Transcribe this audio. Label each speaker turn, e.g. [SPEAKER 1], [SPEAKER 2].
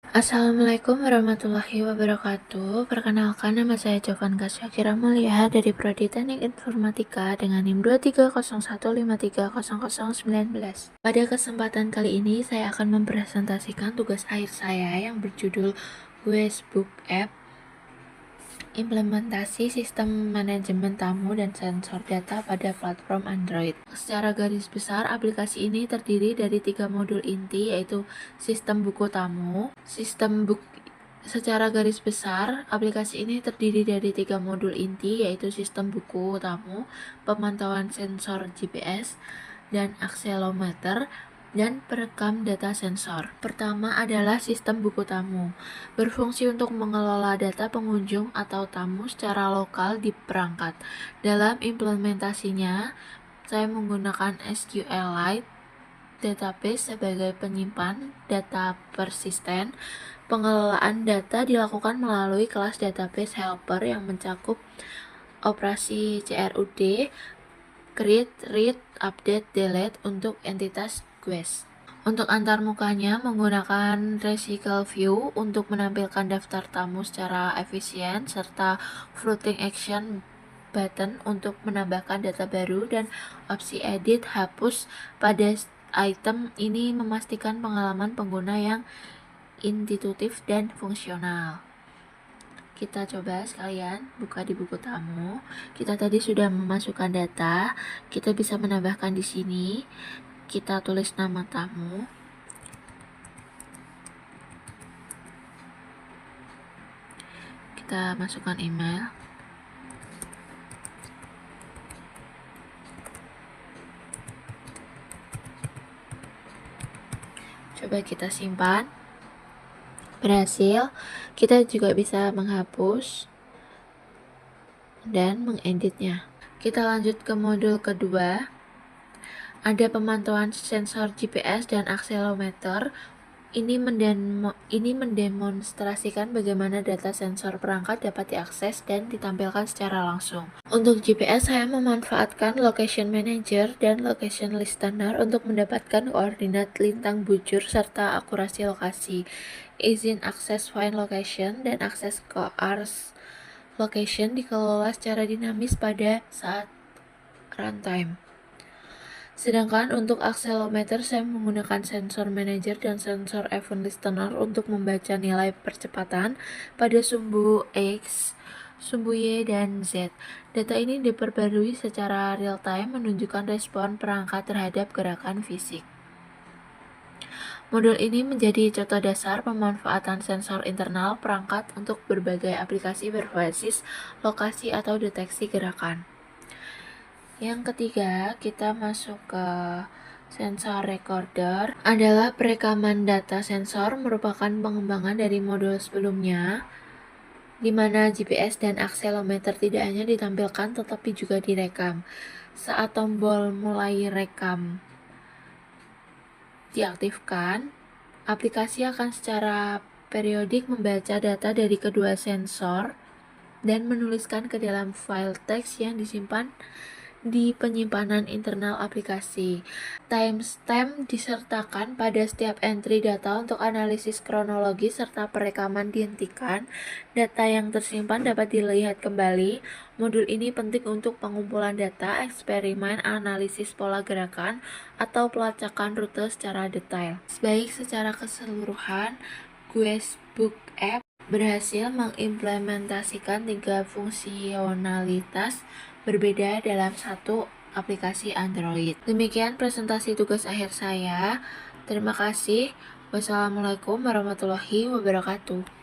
[SPEAKER 1] Assalamualaikum warahmatullahi wabarakatuh. Perkenalkan, nama saya Jovan Kasyakira Mulia dari Prodi Teknik Informatika dengan NIM 23015300019. Pada kesempatan kali ini, saya akan mempresentasikan tugas akhir saya yang berjudul Guestbook App, implementasi sistem manajemen tamu dan sensor data pada platform Android. Secara garis besar, aplikasi ini terdiri dari 3 modul inti, yaitu sistem buku tamu, Secara garis besar, aplikasi ini terdiri dari 3 modul inti, yaitu sistem buku tamu, pemantauan sensor GPS, dan akselerometer, dan perekam data sensor. Pertama adalah sistem buku tamu. Berfungsi untuk mengelola data pengunjung atau tamu secara lokal di perangkat. Dalam implementasinya, saya menggunakan SQLite database sebagai penyimpan data persisten. Pengelolaan data dilakukan melalui kelas database helper yang mencakup operasi CRUD, create, read, update, delete untuk entitas Guest. Untuk antarmukanya menggunakan Recycle View untuk menampilkan daftar tamu secara efisien, serta Floating Action button untuk menambahkan data baru, dan opsi edit hapus pada item ini memastikan pengalaman pengguna yang intuitif dan fungsional. Kita coba sekalian buka di buku tamu. Kita tadi sudah memasukkan data. Kita bisa menambahkan di sini. Kita tulis nama tamu. Kita masukkan email. Coba kita simpan. Berhasil. Kita juga bisa menghapus dan mengeditnya. Kita lanjut ke modul kedua. Ada pemantauan sensor GPS dan akselerometer. Ini mendemonstrasikan bagaimana data sensor perangkat dapat diakses dan ditampilkan secara langsung. Untuk GPS, saya memanfaatkan Location Manager dan Location Listener untuk mendapatkan koordinat lintang bujur serta akurasi lokasi. Izin akses Find Location dan akses ke Ars Location dikelola secara dinamis pada saat runtime. Sedangkan untuk akselerometer, saya menggunakan sensor manager dan sensor event listener untuk membaca nilai percepatan pada sumbu X, sumbu Y, dan Z. Data ini diperbarui secara real-time menunjukkan respon perangkat terhadap gerakan fisik. Modul ini menjadi contoh dasar pemanfaatan sensor internal perangkat untuk berbagai aplikasi berbasis lokasi atau deteksi gerakan. Yang ketiga, kita masuk ke sensor recorder. Adalah perekaman data sensor, merupakan pengembangan dari modul sebelumnya, di mana GPS dan akselerometer tidak hanya ditampilkan tetapi juga direkam. Saat tombol mulai rekam diaktifkan, aplikasi akan secara periodik membaca data dari kedua sensor dan menuliskan ke dalam file teks yang disimpan di penyimpanan internal aplikasi. Timestamp disertakan pada setiap entry data untuk analisis kronologis serta perekaman dihentikan. Data yang tersimpan dapat dilihat kembali. Modul ini penting untuk pengumpulan data, eksperimen, analisis pola gerakan, atau pelacakan rute secara detail. Baik, secara keseluruhan, Guestbook App berhasil mengimplementasikan 3 fungsionalitas berbeda dalam satu aplikasi Android. Demikian presentasi tugas akhir saya. Terima kasih. Wassalamualaikum warahmatullahi wabarakatuh.